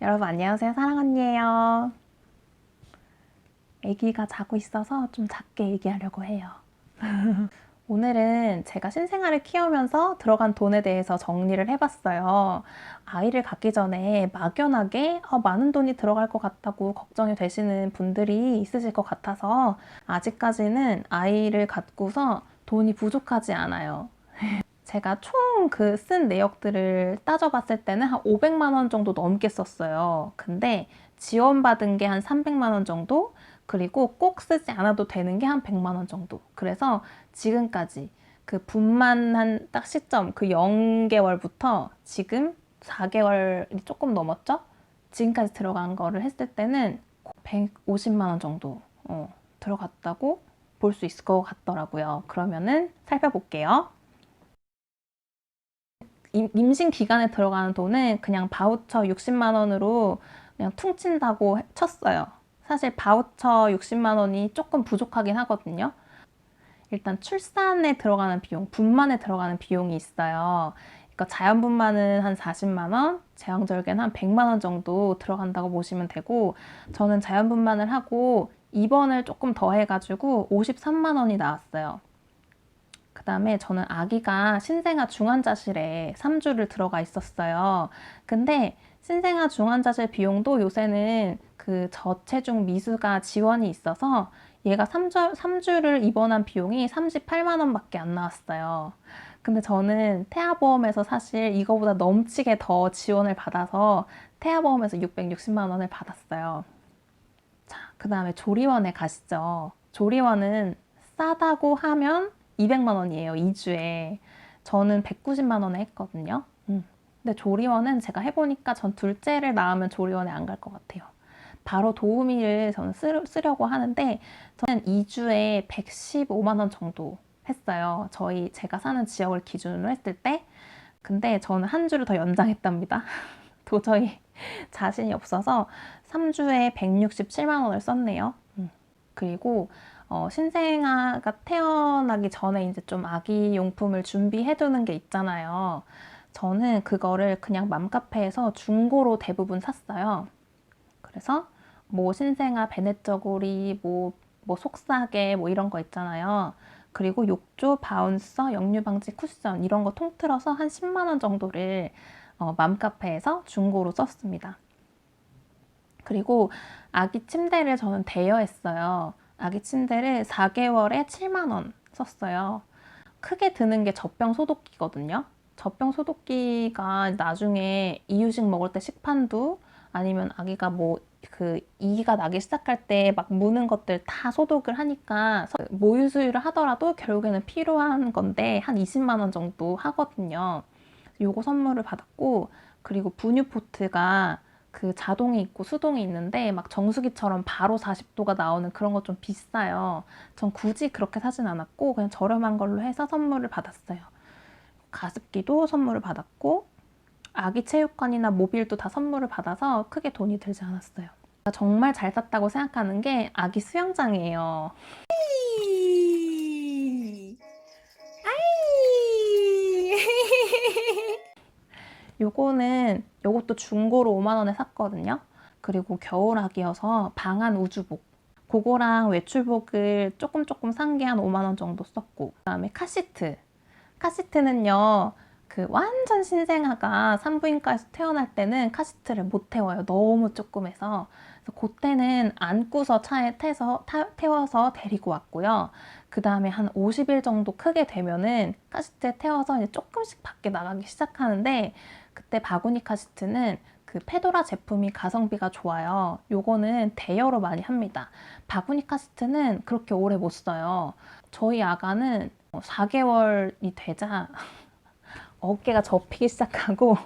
여러분 안녕하세요. 사랑 언니예요. 아기가 자고 있어서 좀 작게 얘기하려고 해요. 오늘은 제가 신생아를 키우면서 들어간 돈에 대해서 정리를 해봤어요. 아이를 갖기 전에 막연하게 많은 돈이 들어갈 것 같다고 걱정이 되시는 분들이 있으실 것 같아서 아직까지는 아이를 갖고서 돈이 부족하지 않아요. 제가 총 그 쓴 내역들을 따져봤을 때는 한 500만 원 정도 넘게 썼어요. 근데 지원받은 게 한 300만 원 정도, 그리고 꼭 쓰지 않아도 되는 게 한 100만 원 정도. 그래서 지금까지 그 분만한 딱 시점, 그 0개월부터 지금 4개월이 조금 넘었죠? 지금까지 들어간 거를 했을 때는 150만 원 정도 들어갔다고 볼 수 있을 것 같더라고요. 그러면은 살펴볼게요. 임신 기간에 들어가는 돈은 그냥 바우처 60만 원으로 그냥 퉁친다고 쳤어요. 사실 바우처 60만 원이 조금 부족하긴 하거든요. 일단 출산에 들어가는 비용, 분만에 들어가는 비용이 있어요. 그러니까 자연분만은 한 40만 원, 제왕절개는 한 100만 원 정도 들어간다고 보시면 되고, 저는 자연분만을 하고 입원을 조금 더 해가지고 53만 원이 나왔어요. 그 다음에 저는 아기가 신생아 중환자실에 3주를 들어가 있었어요. 근데 신생아 중환자실 비용도 요새는 그 저체중 미수가 지원이 있어서 얘가 3주를 입원한 비용이 38만 원밖에 안 나왔어요. 근데 저는 태아보험에서 사실 이거보다 넘치게 더 지원을 받아서 태아보험에서 660만 원을 받았어요. 자, 그 다음에 조리원에 가시죠. 조리원은 싸다고 하면 200만 원이에요, 2주에. 저는 190만 원에 했거든요. 근데 조리원은 제가 해보니까 전 둘째를 낳으면 조리원에 안 갈 것 같아요. 바로 도우미를 저는 쓰려고 하는데, 저는 2주에 115만 원 정도 했어요. 제가 사는 지역을 기준으로 했을 때. 근데 저는 한 주를 더 연장했답니다. 도저히 자신이 없어서 3주에 167만 원을 썼네요. 그리고 신생아가 태어나기 전에 이제 좀 아기 용품을 준비해 두는 게 있잖아요. 저는 그거를 그냥 맘카페에서 중고로 대부분 샀어요. 그래서 뭐 신생아 배냇저고리, 뭐 속사계 뭐 이런 거 있잖아요. 그리고 욕조, 바운서, 역류방지 쿠션 이런 거 통틀어서 한 10만 원 정도를 맘카페에서 중고로 썼습니다. 그리고 아기 침대를 저는 대여했어요. 아기 침대를 4개월에 7만 원 썼어요. 크게 드는 게 젖병 소독기거든요. 젖병 소독기가 나중에 이유식 먹을 때 식판도, 아니면 아기가 뭐 그 이가 나기 시작할 때 막 무는 것들 다 소독을 하니까 모유 수유를 하더라도 결국에는 필요한 건데 한 20만 원 정도 하거든요. 요거 선물을 받았고, 그리고 분유포트가 그 자동이 있고 수동이 있는데 막 정수기처럼 바로 40도가 나오는 그런 거 좀 비싸요. 전 굳이 그렇게 사진 않았고 그냥 저렴한 걸로 해서 선물을 받았어요. 가습기도 선물을 받았고, 아기 체육관이나 모빌도 다 선물을 받아서 크게 돈이 들지 않았어요. 정말 잘 샀다고 생각하는 게 아기 수영장이에요. 요것도 중고로 5만 원에 샀거든요. 그리고 겨울아기여서 방한 우주복, 그거랑 외출복을 조금 산 게 한 5만 원 정도 썼고, 그다음에 카시트는요, 그 완전 신생아가 산부인과에서 태어날 때는 카시트를 못 태워요. 너무 조그매서. 그래서 그때는 안고서 차에 태워서 데리고 왔고요. 그 다음에 한 50일 정도 크게 되면은 카시트에 태워서 이제 조금씩 밖에 나가기 시작하는데, 그때 바구니 카시트는 그 페도라 제품이 가성비가 좋아요. 요거는 대여로 많이 합니다. 바구니 카시트는 그렇게 오래 못 써요. 저희 아가는 4개월이 되자 어깨가 접히기 시작하고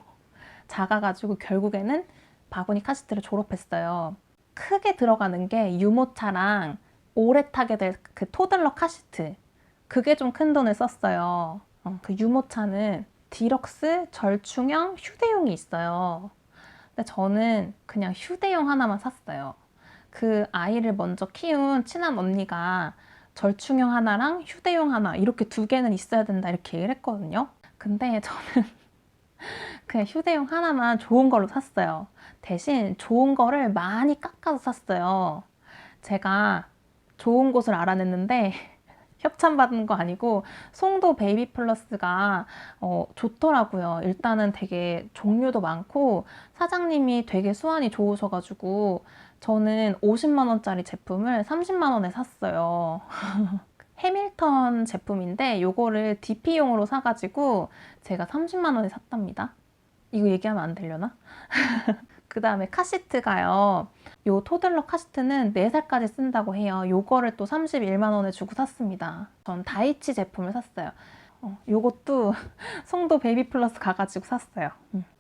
작아가지고 결국에는 바구니 카시트를 졸업했어요. 크게 들어가는 게 유모차랑 오래 타게 될 그 토들러 카시트, 그게 좀 큰 돈을 썼어요. 그 유모차는 디럭스 절충형 휴대용이 있어요. 근데 저는 그냥 휴대용 하나만 샀어요. 그 아이를 먼저 키운 친한 언니가 절충형 하나랑 휴대용 하나 이렇게 두 개는 있어야 된다 이렇게 얘기를 했거든요. 근데 저는 그냥 휴대용 하나만 좋은 걸로 샀어요. 대신 좋은 거를 많이 깎아서 샀어요. 제가 좋은 곳을 알아냈는데 협찬받은 거 아니고 송도 베이비 플러스가 좋더라고요. 일단은 되게 종류도 많고 사장님이 되게 수완이 좋으셔가지고 저는 50만 원짜리 제품을 30만 원에 샀어요. 해밀턴 제품인데 요거를 DP용으로 사가지고 제가 30만 원에 샀답니다. 이거 얘기하면 안 되려나? 그 다음에 카시트가요. 요 토들러 카시트는 4살까지 쓴다고 해요. 요거를 또 31만 원에 주고 샀습니다. 전 다이치 제품을 샀어요. 요것도 송도 베이비 플러스 가가지고 샀어요.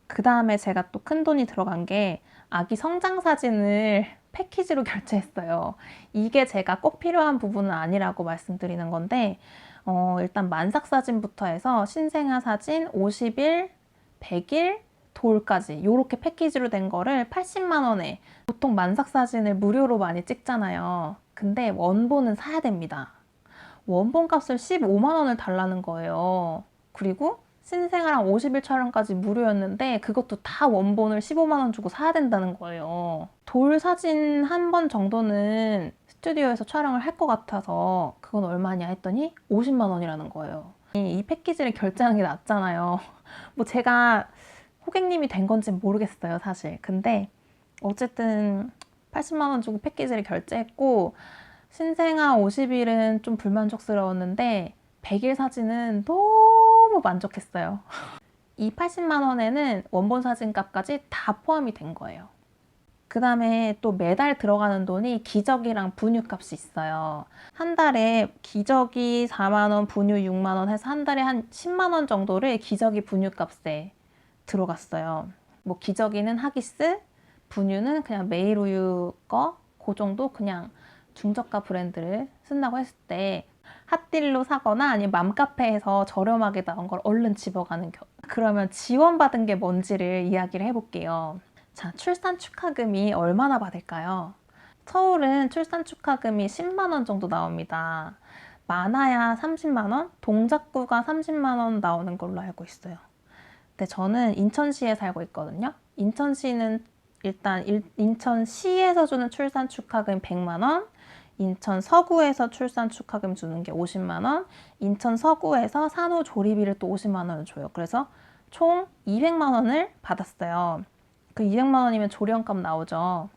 그 다음에 제가 또 큰 돈이 들어간 게 아기 성장 사진을 패키지로 결제했어요. 이게 제가 꼭 필요한 부분은 아니라고 말씀드리는 건데 일단 만삭 사진부터 해서 신생아 사진 50일, 100일, 돌까지 이렇게 패키지로 된 거를 80만 원에 보통 만삭 사진을 무료로 많이 찍잖아요. 근데 원본은 사야 됩니다. 원본 값을 15만 원을 달라는 거예요. 그리고 신생아랑 50일 촬영까지 무료였는데 그것도 다 원본을 15만 원 주고 사야 된다는 거예요. 돌 사진 한 번 정도는 스튜디오에서 촬영을 할 것 같아서 그건 얼마냐 했더니 50만 원이라는 거예요. 이 패키지를 결제하는 게 낫잖아요. 뭐 제가 고객님이 된 건지는 모르겠어요, 사실. 근데 어쨌든 80만 원 주고 패키지를 결제했고 신생아 50일은 좀 불만족스러웠는데 100일 사진은 너무 만족했어요. 이 80만 원에는 원본 사진 값까지 다 포함이 된 거예요. 그 다음에 또 매달 들어가는 돈이 기저귀랑 분유 값이 있어요. 한 달에 기저귀 4만 원, 분유 6만 원 해서 한 달에 한 10만 원 정도를 기저귀 분유 값에 들어갔어요. 뭐 기저귀는 하기스, 분유는 그냥 메일 우유 거, 그 정도 그냥 중저가 브랜드를 쓴다고 했을 때 핫딜로 사거나 아니면 맘카페에서 저렴하게 나온 걸 얼른 집어가는 그러면 지원받은 게 뭔지를 이야기를 해볼게요. 자, 출산 축하금이 얼마나 받을까요? 서울은 출산 축하금이 10만 원 정도 나옵니다. 많아야 30만 원? 동작구가 30만 원 나오는 걸로 알고 있어요. 근데 저는 인천시에 살고 있거든요. 인천시는 일단 인천시에서 주는 출산 축하금 100만 원, 인천 서구에서 출산 축하금 주는 게 50만 원, 인천 서구에서 산후조리비를 또 50만 원을 줘요. 그래서 총 200만 원을 받았어요. 그 200만 원이면 조리원값 나오죠.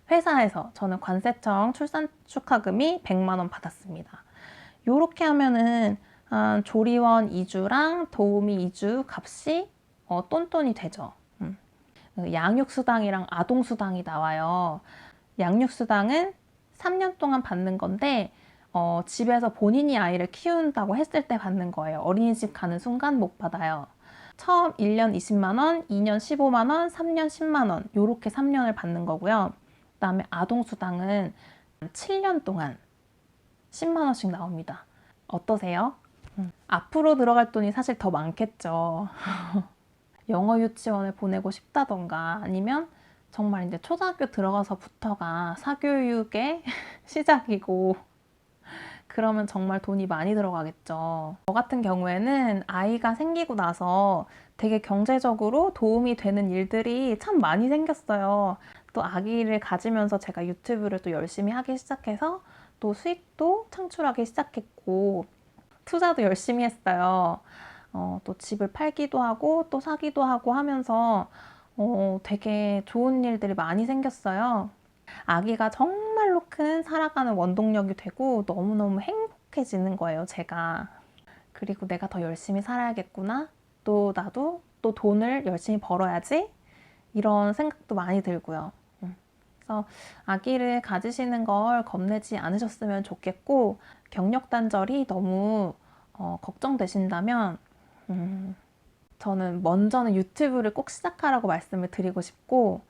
회사에서 저는 관세청 출산 축하금이 100만 원 받았습니다. 요렇게 하면은 조리원 2주랑 도우미 2주 값이 똔똔이 되죠. 양육수당이랑 아동수당이 나와요. 양육수당은 3년 동안 받는 건데 집에서 본인이 아이를 키운다고 했을 때 받는 거예요. 어린이집 가는 순간 못 받아요. 처음 1년 20만 원, 2년 15만 원, 3년 10만 원 이렇게 3년을 받는 거고요. 그 다음에 아동수당은 7년 동안 10만 원씩 나옵니다. 어떠세요? 앞으로 들어갈 돈이 사실 더 많겠죠. 영어 유치원을 보내고 싶다던가 아니면 정말 이제 초등학교 들어가서부터가 사교육의 시작이고 그러면 정말 돈이 많이 들어가겠죠. 저 같은 경우에는 아이가 생기고 나서 되게 경제적으로 도움이 되는 일들이 참 많이 생겼어요. 또 아기를 가지면서 제가 유튜브를 또 열심히 하기 시작해서 또 수익도 창출하기 시작했고 투자도 열심히 했어요. 또 집을 팔기도 하고 또 사기도 하고 하면서 되게 좋은 일들이 많이 생겼어요. 아기가 정말로 큰 살아가는 원동력이 되고 너무너무 행복해지는 거예요, 제가. 그리고 내가 더 열심히 살아야겠구나. 또 나도 또 돈을 열심히 벌어야지. 이런 생각도 많이 들고요. 그래서 아기를 가지시는 걸 겁내지 않으셨으면 좋겠고 경력 단절이 너무 걱정되신다면 저는 먼저는 유튜브를 꼭 시작하라고 말씀을 드리고 싶고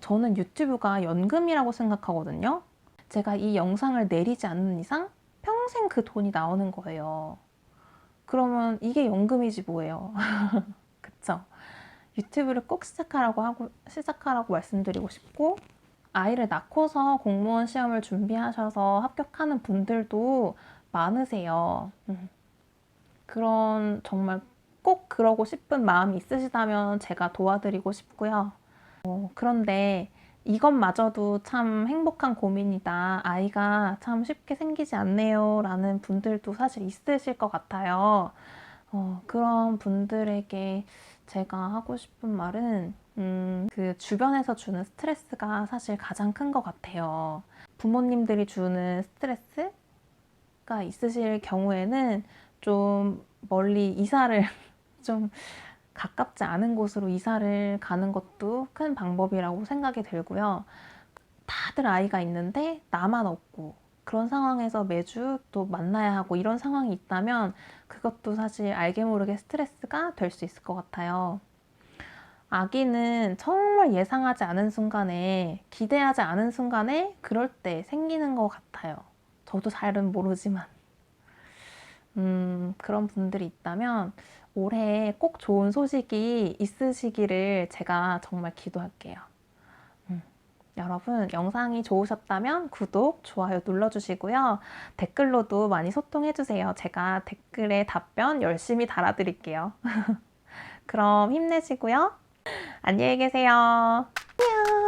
저는 유튜브가 연금이라고 생각하거든요. 제가 이 영상을 내리지 않는 이상 평생 그 돈이 나오는 거예요. 그러면 이게 연금이지 뭐예요. 그쵸? 유튜브를 꼭 시작하라고 말씀드리고 싶고 아이를 낳고서 공무원 시험을 준비하셔서 합격하는 분들도 많으세요. 그런 정말 꼭 그러고 싶은 마음이 있으시다면 제가 도와드리고 싶고요. 그런데 이것마저도 참 행복한 고민이다. 아이가 참 쉽게 생기지 않네요. 라는 분들도 사실 있으실 것 같아요. 그런 분들에게 제가 하고 싶은 말은, 그 주변에서 주는 스트레스가 사실 가장 큰 것 같아요. 부모님들이 주는 스트레스가 있으실 경우에는 좀 멀리 이사를 좀 가깝지 않은 곳으로 이사를 가는 것도 큰 방법이라고 생각이 들고요. 다들 아이가 있는데 나만 없고 그런 상황에서 매주 또 만나야 하고 이런 상황이 있다면 그것도 사실 알게 모르게 스트레스가 될 수 있을 것 같아요. 아기는 정말 예상하지 않은 순간에, 기대하지 않은 순간에 그럴 때 생기는 것 같아요. 저도 잘은 모르지만. 그런 분들이 있다면 올해 꼭 좋은 소식이 있으시기를 제가 정말 기도할게요. 여러분, 영상이 좋으셨다면 구독, 좋아요 눌러주시고요. 댓글로도 많이 소통해주세요. 제가 댓글에 답변 열심히 달아드릴게요. 그럼 힘내시고요. 안녕히 계세요. 안녕.